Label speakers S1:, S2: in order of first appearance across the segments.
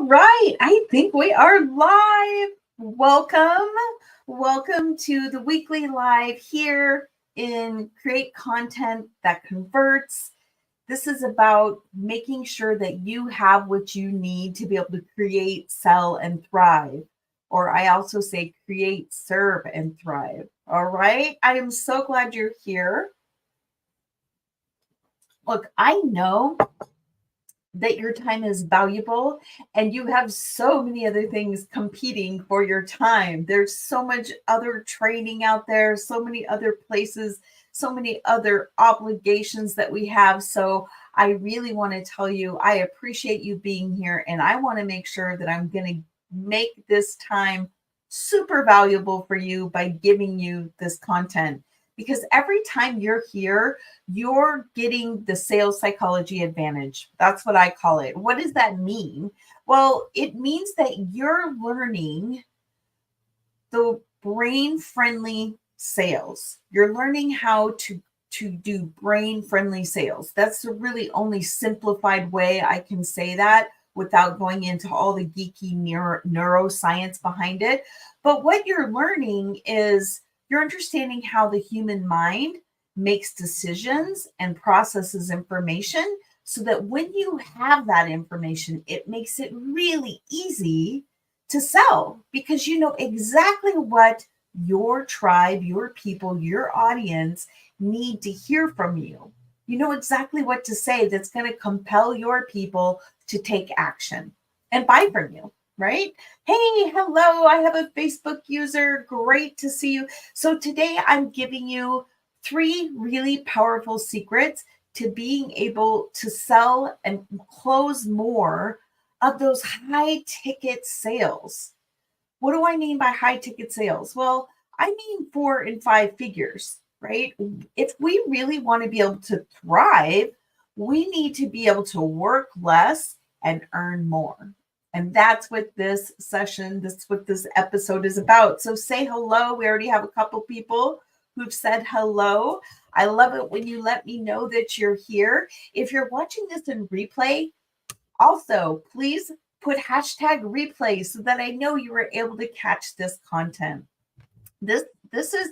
S1: right. I think we are live. Welcome. Welcome to the weekly live here in Create Content That Converts. This is about making sure that you have what you need to be able to create, sell, and thrive. Or I also say create, serve, and thrive. All right. I am so glad you're here. Look, I know that your time is valuable and you have so many other things competing for your time. There's so much other training out there, so many other places, so many other obligations that we have. So I really want to tell you, I appreciate you being here and I want to make sure that I'm going to make this time super valuable for you by giving you this content. Because every time you're here, you're getting the sales psychology advantage. That's what I call it. What does that mean? Well, it means that you're learning the brain friendly sales. You're learning how to do brain friendly sales. That's the really only simplified way I can say that without going into all the geeky neuroscience behind it. But what you're learning is you're understanding how the human mind makes decisions and processes information so that when you have that information, it makes it really easy to sell because you know exactly what your tribe, your people, your audience need to hear from you. You know exactly what to say that's going to compel your people to take action and buy from you, right? Hey, hello, I have a Facebook user. Great to see you. So today I'm giving you 3 really powerful secrets to being able to sell and close more of those high ticket sales. What do I mean by high ticket sales? Well, I mean 4 and 5 figures, right? If we really want to be able to thrive, we need to be able to work less and earn more. And that's what this session, that's what this episode is about. So say hello. We already have a couple people who've said hello. I love it when you let me know that you're here. If you're watching this in replay, also, please put hashtag replay so that I know you were able to catch this content. This is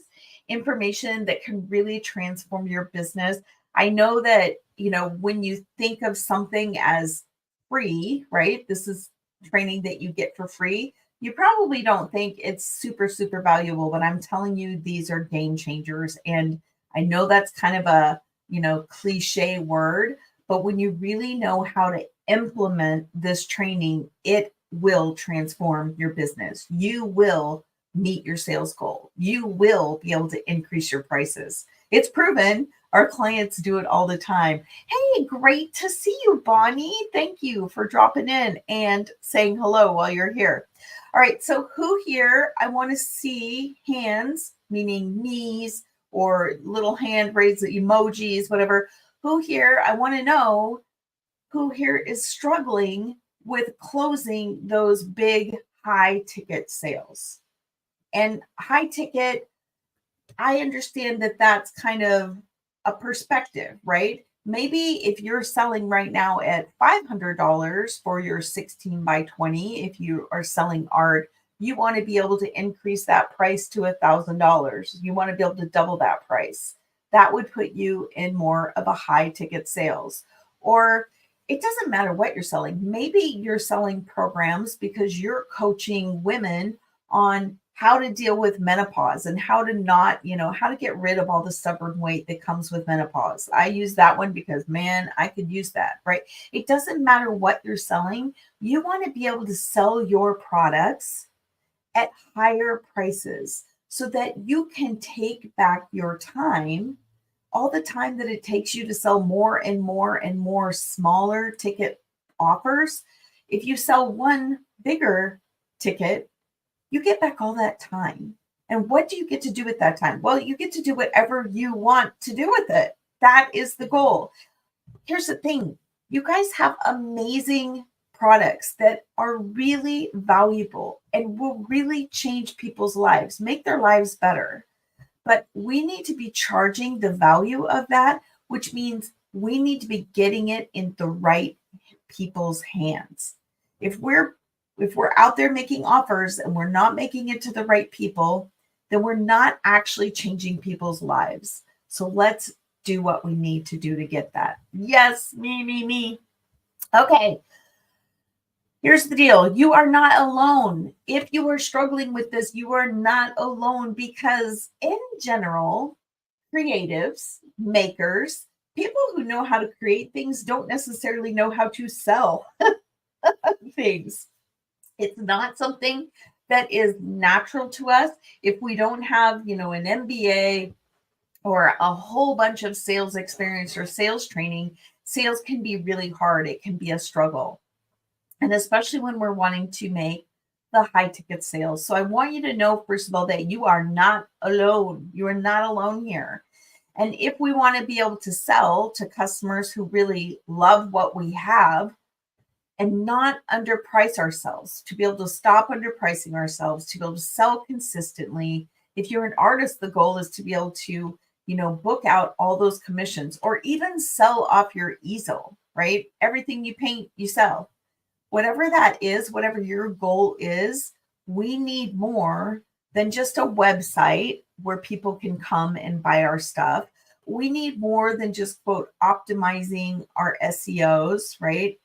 S1: information that can really transform your business. I know that, you know, when you think of something as free, right? This is training that you get for free. You probably don't think it's super, super valuable, but I'm telling you, these are game changers. And I know that's kind of a, you know, cliche word, but when you really know how to implement this training, it will transform your business. You will meet your sales goal. You will be able to increase your prices. It's proven. Our clients do it all the time. Hey, great to see you, Bonnie. Thank you for dropping in and saying hello while you're here. All right, so who here? I want to see hands, meaning knees or little hand raised emojis, whatever. Who here? I want to know who here is struggling with closing those big high ticket sales. And high ticket, I understand that that's kind of a perspective, right? Maybe if you're selling right now at $500 for your 16 by 20, if you are selling art, you want to be able to increase that price to $1,000. You want to be able to double that price. That would put you in more of a high ticket sales. Or it doesn't matter what you're selling. Maybe you're selling programs because you're coaching women on how to deal with menopause and how to not, you know, how to get rid of all the stubborn weight that comes with menopause. I use that one because, man, I could use that, right? It doesn't matter what you're selling. You want to be able to sell your products at higher prices so that you can take back your time, all the time that it takes you to sell more and more and more smaller ticket offers. If you sell one bigger ticket, you get back all that time. And what do you get to do with that time? Well, you get to do whatever you want to do with it. That is the goal. Here's the thing. You guys have amazing products that are really valuable and will really change people's lives, make their lives better. But we need to be charging the value of that, which means we need to be getting it in the right people's hands. If we're If we're out there making offers and we're not making it to the right people, then we're not actually changing people's lives. So let's do what we need to do to get that. Yes, me. Okay. Here's the deal. You are not alone. If you are struggling with this, you are not alone because, in general, creatives, makers, people who know how to create things don't necessarily know how to sell things. It's not something that is natural to us. If we don't have, an MBA or a whole bunch of sales experience or sales training, sales can be really hard. It can be a struggle. And especially when we're wanting to make the high ticket sales. So I want you to know, first of all, that you are not alone. You are not alone here. And if we want to be able to sell to customers who really love what we have and not underprice ourselves, to be able to stop underpricing ourselves, to be able to sell consistently. If you're an artist, the goal is to be able to, book out all those commissions or even sell off your easel, right? Everything you paint, you sell. Whatever that is, whatever your goal is, we need more than just a website where people can come and buy our stuff. We need more than just quote optimizing our SEOs, right?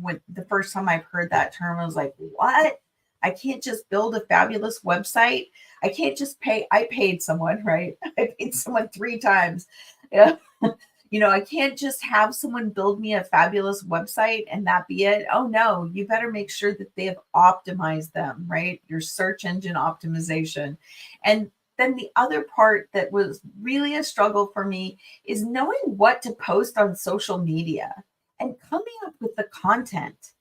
S1: When the first time I've heard that term, I was like, what? I can't just build a fabulous website. I can't just I paid someone, right? I paid someone 3 times. Yeah. I can't just have someone build me a fabulous website and that be it. Oh no, you better make sure that they have optimized them, right? Your search engine optimization. And then the other part that was really a struggle for me is knowing what to post on social media and coming up with the content.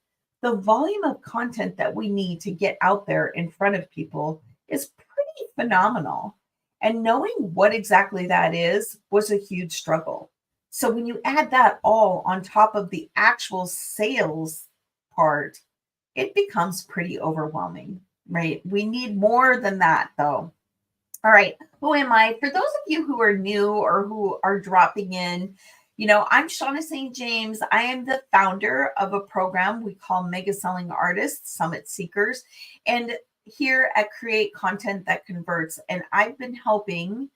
S1: The volume of content that we need to get out there in front of people is pretty phenomenal. And knowing what exactly that is was a huge struggle. So when you add that all on top of the actual sales part, it becomes pretty overwhelming, right? We need more than that, though. All right, who am I? For those of you who are new or who are dropping in, I'm Shauna St. James. I am the founder of a program we call Mega Selling Artists Summit Seekers. And here at Create Content That Converts, and I've been helping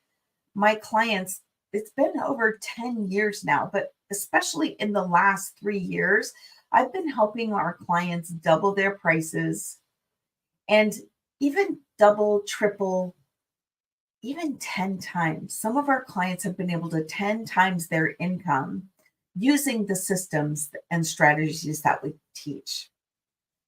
S1: my clients. It's been over 10 years now, but especially in the last 3 years, I've been helping our clients double their prices and even double, triple, even 10 times. Some of our clients have been able to 10 times their income using the systems and strategies that we teach.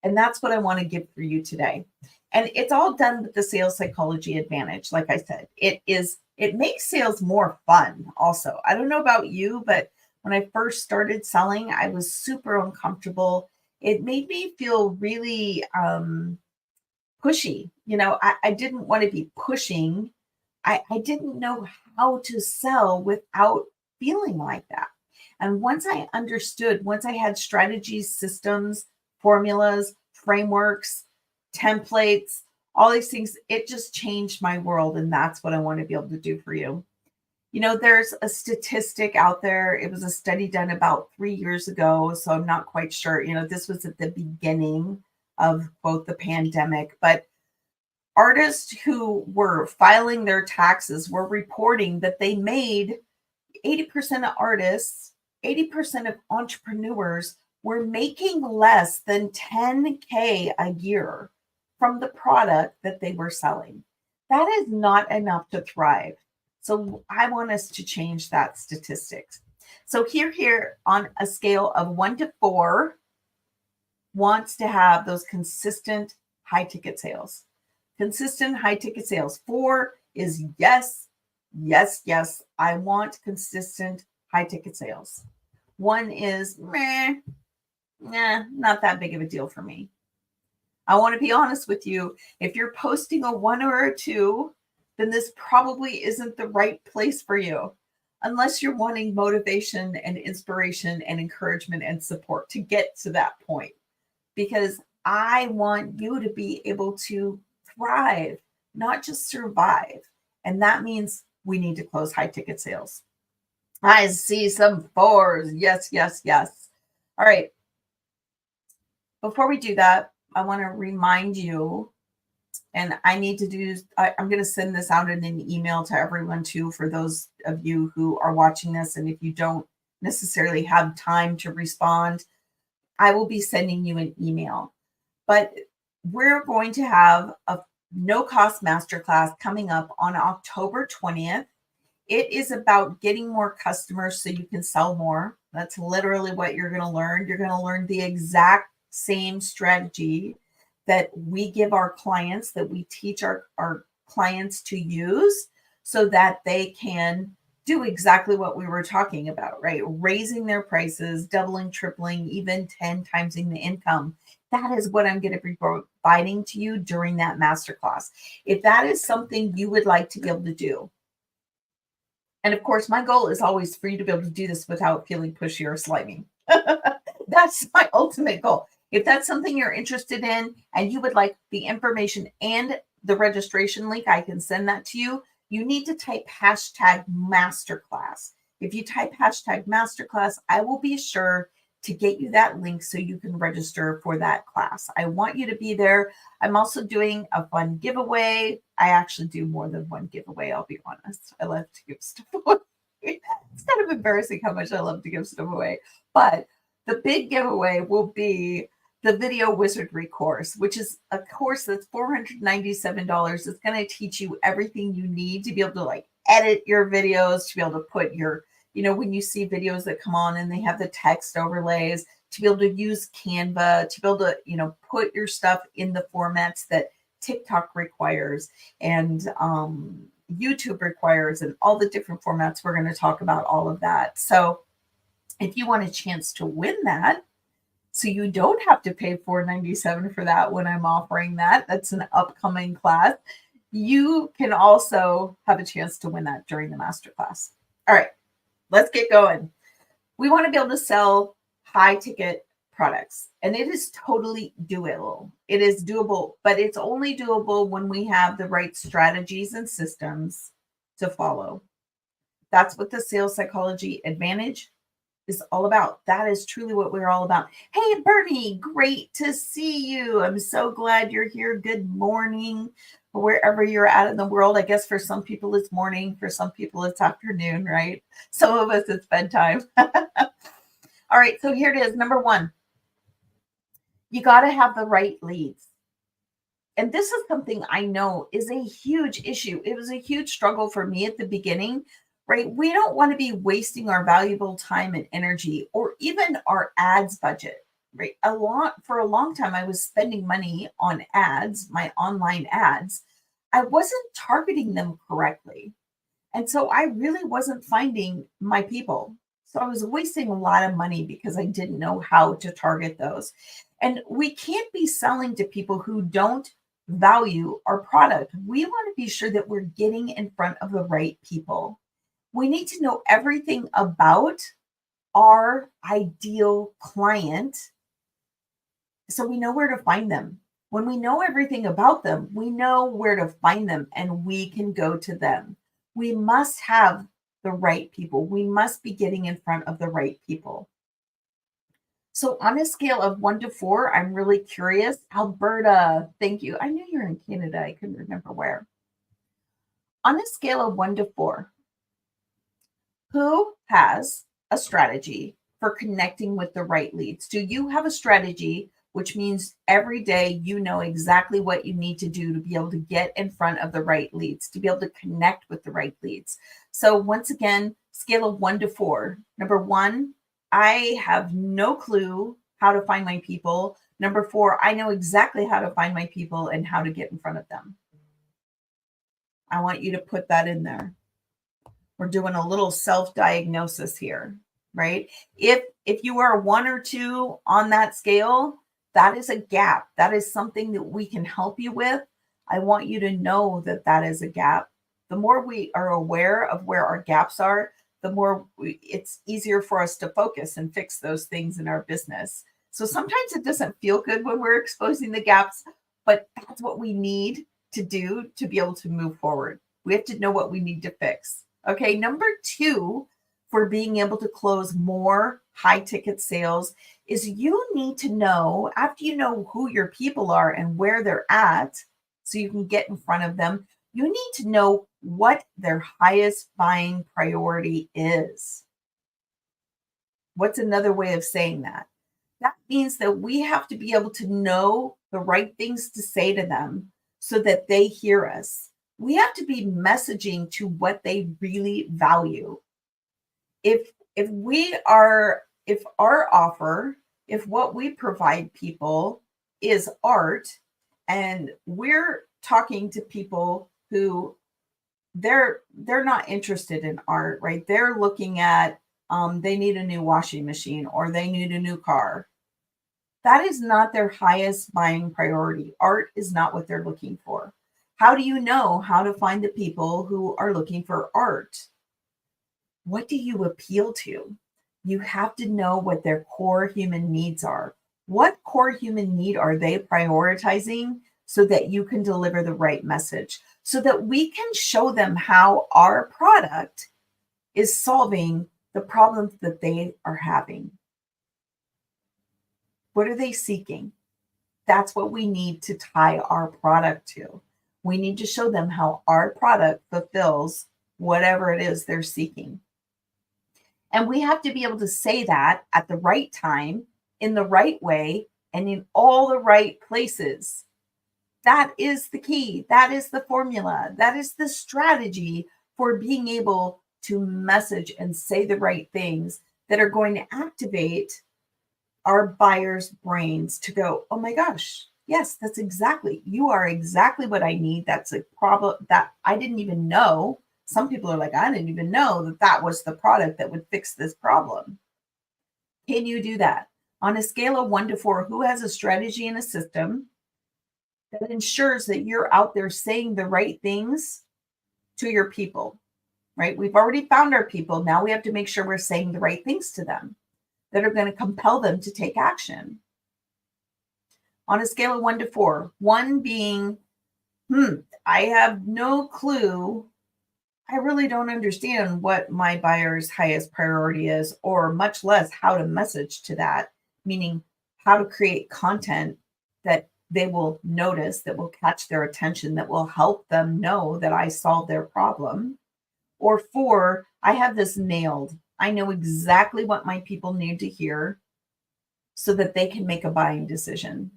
S1: And that's what I want to give for you today. And it's all done with the Sales Psychology Advantage. Like I said, it makes sales more fun also. I don't know about you, but when I first started selling, I was super uncomfortable. It made me feel really pushy. I didn't want to be pushing. I didn't know how to sell without feeling like that. And once I understood, once I had strategies, systems, formulas, frameworks, templates, all these things, it just changed my world. And that's what I want to be able to do for you. There's a statistic out there. It was a study done about 3 years ago. So I'm not quite sure. This was at the beginning of both the pandemic, but artists who were filing their taxes were reporting that they made 80% of artists, 80% of entrepreneurs were making less than 10K a year from the product that they were selling. That is not enough to thrive. So I want us to change that statistics. So here on a scale of 1 to 4 wants to have those consistent high ticket sales. Consistent high ticket sales. 4 is yes, yes, yes. I want consistent high ticket sales. 1 is meh, nah, not that big of a deal for me. I want to be honest with you. If you're posting a 1 or a 2, then this probably isn't the right place for you, unless you're wanting motivation and inspiration and encouragement and support to get to that point. Because I want you to be able to thrive, not just survive. And that means we need to close high ticket sales. I see some 4s. Yes, yes, yes. All right. Before we do that, I want to remind you, and I need to do, I'm going to send this out in an email to everyone too, for those of you who are watching this. And if you don't necessarily have time to respond, I will be sending you an email. But we're going to have a no cost masterclass coming up on October 20th. It is about getting more customers so you can sell more. That's literally what you're going to learn. You're going to learn the exact same strategy that we give our clients, that we teach our clients to use so that they can do exactly what we were talking about, right? Raising their prices, doubling, tripling, even 10 timesing the income. That is what I'm going to be providing to you during that masterclass. If that is something you would like to be able to do, and of course, my goal is always for you to be able to do this without feeling pushy or slimy. That's my ultimate goal. If that's something you're interested in and you would like the information and the registration link, I can send that to you. You need to type hashtag masterclass. If you type hashtag masterclass, I will be sure to get you that link so you can register for that class. I want you to be there. I'm also doing a fun giveaway. I actually do more than one giveaway, I'll be honest. I love to give stuff away. It's kind of embarrassing how much I love to give stuff away. But the big giveaway will be the Video Wizardry course, which is a course that's $497. It's going to teach you everything you need to be able to like edit your videos, to be able to put your, when you see videos that come on and they have the text overlays, to be able to use Canva, to be able to, put your stuff in the formats that TikTok requires and YouTube requires, and all the different formats. We're going to talk about all of that. So if you want a chance to win that, so you don't have to pay $497 for that when I'm offering that, that's an upcoming class, you can also have a chance to win that during the masterclass. All right, let's get going. We want to be able to sell high ticket products, and it is totally doable. It is doable, but it's only doable when we have the right strategies and systems to follow. That's what the Sales Psychology Advantage is all about. That is truly what we're all about. Hey, Bernie, great to see you. I'm so glad you're here. Good morning, wherever you're at in the world. I guess for some people it's morning, for some people it's afternoon, right? Some of us it's bedtime. All right, so here it is. Number one, you got to have the right leads. And this is something I know is a huge issue. It was a huge struggle for me at the beginning, right? We don't want to be wasting our valuable time and energy, or even our ads budget, right? For a long time, I was spending money on ads, my online ads. I wasn't targeting them correctly. And so I really wasn't finding my people. So I was wasting a lot of money because I didn't know how to target those. And we can't be selling to people who don't value our product. We want to be sure that we're getting in front of the right people. We need to know everything about our ideal client so we know where to find them. When we know everything about them, we know where to find them and we can go to them. We must have the right people. We must be getting in front of the right people. So on a scale of 1 to 4, I'm really curious. Alberta, thank you. I knew you're in Canada. I couldn't remember where. On a scale of 1 to 4, who has a strategy for connecting with the right leads? Do you have a strategy, which means every day you know exactly what you need to do to be able to get in front of the right leads, to be able to connect with the right leads? So once again, scale of 1 to 4. Number 1, I have no clue how to find my people. Number 4, I know exactly how to find my people and how to get in front of them. I want you to put that in there. We're doing a little self-diagnosis here, right? If you are 1 or 2 on that scale, that is a gap. That is something that we can help you with. I want you to know that that is a gap. The more we are aware of where our gaps are, the more it's easier for us to focus and fix those things in our business. So sometimes it doesn't feel good when we're exposing the gaps, but that's what we need to do to be able to move forward. We have to know what we need to fix. Okay, number 2, for being able to close more high ticket sales is you need to know, after you know who your people are and where they're at, so you can get in front of them, you need to know what their highest buying priority is. What's another way of saying that? That means that we have to be able to know the right things to say to them so that they hear us. We have to be messaging to what they really value. If we are if our offer, if what we provide people is art, and we're talking to people who they're not interested in art, right? They're looking at they need a new washing machine or they need a new car. That is not their highest buying priority. Art is not what they're looking for. How do you know how to find the people who are looking for art? What do you appeal to? You have to know what their core human needs are. What core human need are they prioritizing so that you can deliver the right message, so that we can show them how our product is solving the problems that they are having. What are they seeking? That's what we need to tie our product to. We need to show them how our product fulfills whatever it is they're seeking. And we have to be able to say that at the right time, in the right way, and in all the right places. That is the key. That is the formula. That is the strategy for being able to message and say the right things that are going to activate our buyers' brains to go, oh my gosh, yes, that's exactly, you are exactly what I need. That's a problem that I didn't even know. Some people are like, I didn't even know that that was the product that would fix this problem. Can you do that? On a scale of 1 to 4, who has a strategy and a system that ensures that you're out there saying the right things to your people, right? We've already found our people. Now we have to make sure we're saying the right things to them that are going to compel them to take action. On a scale of 1 to 4, 1 being, I have no clue. I really don't understand what my buyer's highest priority is, or much less how to message to that, meaning how to create content that they will notice, that will catch their attention, that will help them know that I solved their problem. Or 4, I have this nailed. I know exactly what my people need to hear so that they can make a buying decision.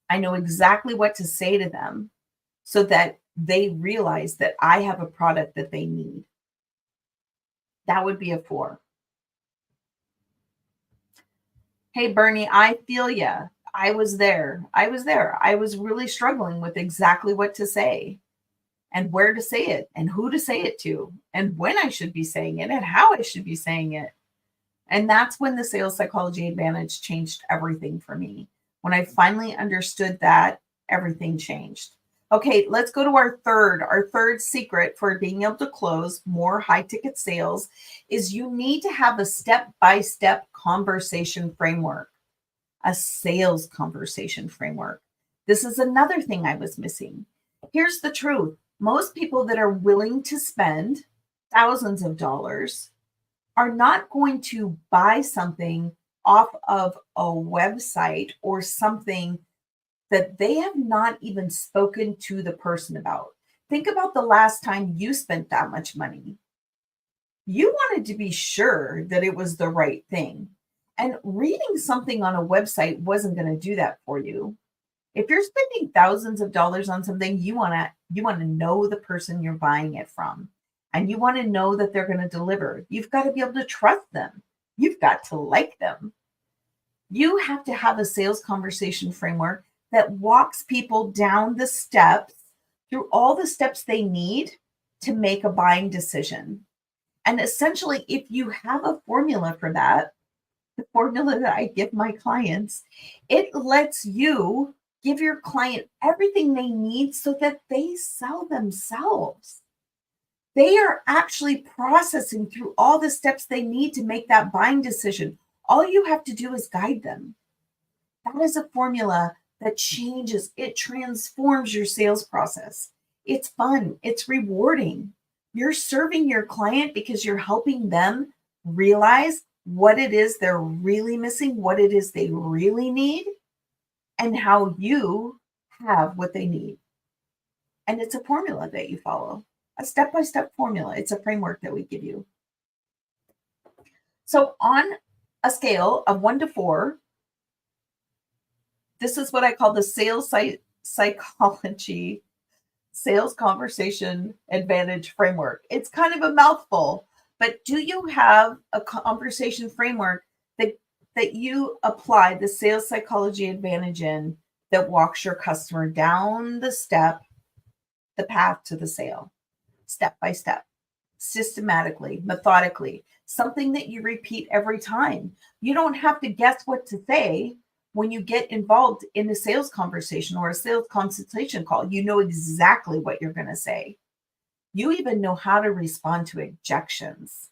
S1: I know exactly what to say to them so that they realize that I have a product that they need. That would be a 4. Hey, Bernie, I feel ya. I was there. I was really struggling with exactly what to say and where to say it and who to say it to and when I should be saying it and how I should be saying it. And that's when the Sales Psychology Advantage changed everything for me. When I finally understood that, everything changed. Okay, let's go to our third. Our third secret for being able to close more high ticket sales is you need to have a step-by-step conversation framework, a sales conversation framework. This is another thing I was missing. Here's the truth. Most people that are willing to spend thousands of dollars are not going to buy something off of a website or something that they have not even spoken to the person about. Think about the last time you spent that much money. You wanted to be sure that it was the right thing. And reading something on a website wasn't going to do that for you. If you're spending thousands of dollars on something, you want to know the person you're buying it from. And you want to know that they're going to deliver. You've got to be able to trust them. You've got to like them. You have to have a sales conversation framework that walks people down the steps, through all the steps they need to make a buying decision. And essentially, if you have a formula for that, the formula that I give my clients, it lets you give your client everything they need so that they sell themselves. They are actually processing through all the steps they need to make that buying decision. All you have to do is guide them. That is a formula that changes, it transforms your sales process. It's fun, it's rewarding. You're serving your client because you're helping them realize what it is they're really missing, what it is they really need, and how you have what they need. And it's a formula that you follow, a step by step formula. It's a framework that we give you. So, on a scale of 1 to 4, this is what I call the psychology, sales conversation advantage framework. It's kind of a mouthful, but do you have a conversation framework that you apply the sales psychology advantage in, that walks your customer down the path to the sale, step by step, systematically, methodically, something that you repeat every time? You don't have to guess what to say when you get involved in a sales conversation or a sales consultation call. You know exactly what you're going to say. You even know how to respond to objections,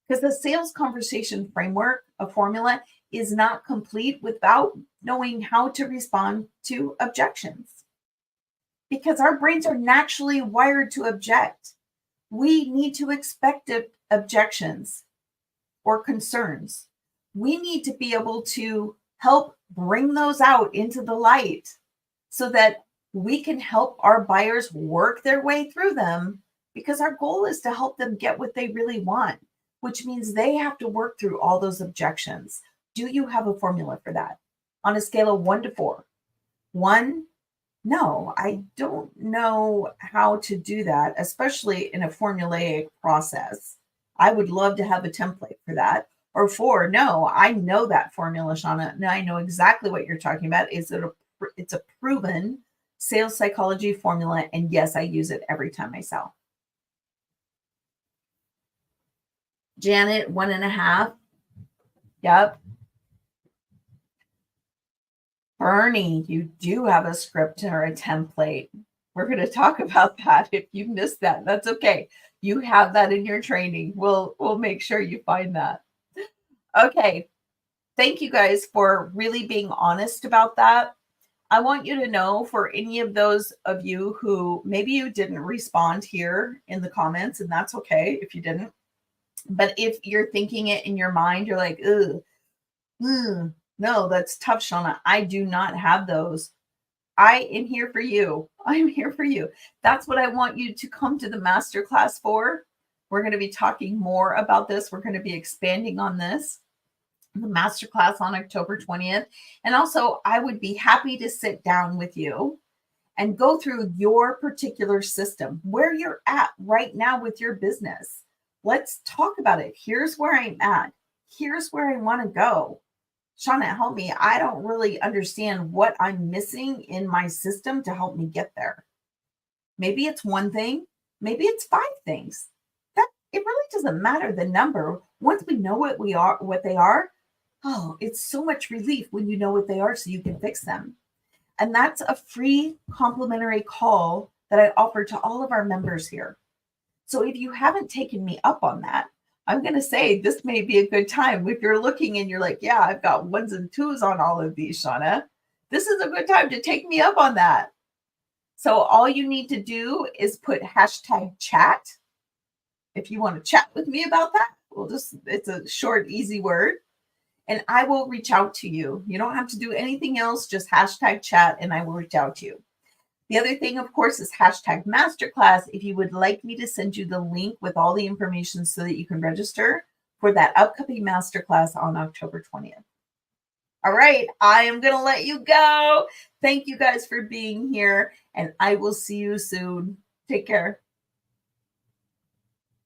S1: because the sales conversation framework, a formula, is not complete without knowing how to respond to objections, because our brains are naturally wired to object. We need to expect objections or concerns. We need to be able to help bring those out into the light so that we can help our buyers work their way through them, because our goal is to help them get what they really want, which means they have to work through all those objections. Do you have a formula for that? On a scale of 1 to 4. 1, no, I don't know how to do that, especially in a formulaic process. I would love to have a template for that. Or 4, no, I know that formula, Shauna. Now I know exactly what you're talking about. It's a proven sales psychology formula. And yes, I use it every time I sell. Janet, 1.5. Yep. Bernie, you do have a script or a template. We're going to talk about that. If you missed that, that's okay. You have that in your training. We'll make sure you find that. Okay. Thank you guys for really being honest about that. I want you to know, for any of those of you who maybe you didn't respond here in the comments, and that's okay if you didn't. But if you're thinking it in your mind, you're like, ugh, no, that's tough, Shauna. I do not have those. I am here for you. I'm here for you. That's what I want you to come to the masterclass for. We're going to be talking more about this. We're going to be expanding on this. The masterclass on October 20th. And also, I would be happy to sit down with you and go through your particular system, where you're at right now with your business. Let's talk about it. Here's where I'm at. Here's where I want to go. Shauna, help me. I don't really understand what I'm missing in my system to help me get there. Maybe it's one thing. Maybe it's 5 things. That it really doesn't matter the number. Once we know what they are, oh, it's so much relief when you know what they are so you can fix them. And that's a free complimentary call that I offer to all of our members here. So if you haven't taken me up on that, I'm going to say this may be a good time. If you're looking and you're like, yeah, I've got 1s and 2s on all of these, Shauna, this is a good time to take me up on that. So all you need to do is put #chat. If you want to chat with me about that, it's a short, easy word. And I will reach out to you. You don't have to do anything else, just #chat, and I will reach out to you. The other thing, of course, is #masterclass. If you would like me to send you the link with all the information so that you can register for that upcoming masterclass on October 20th. All right, I am going to let you go. Thank you guys for being here, and I will see you soon. Take care.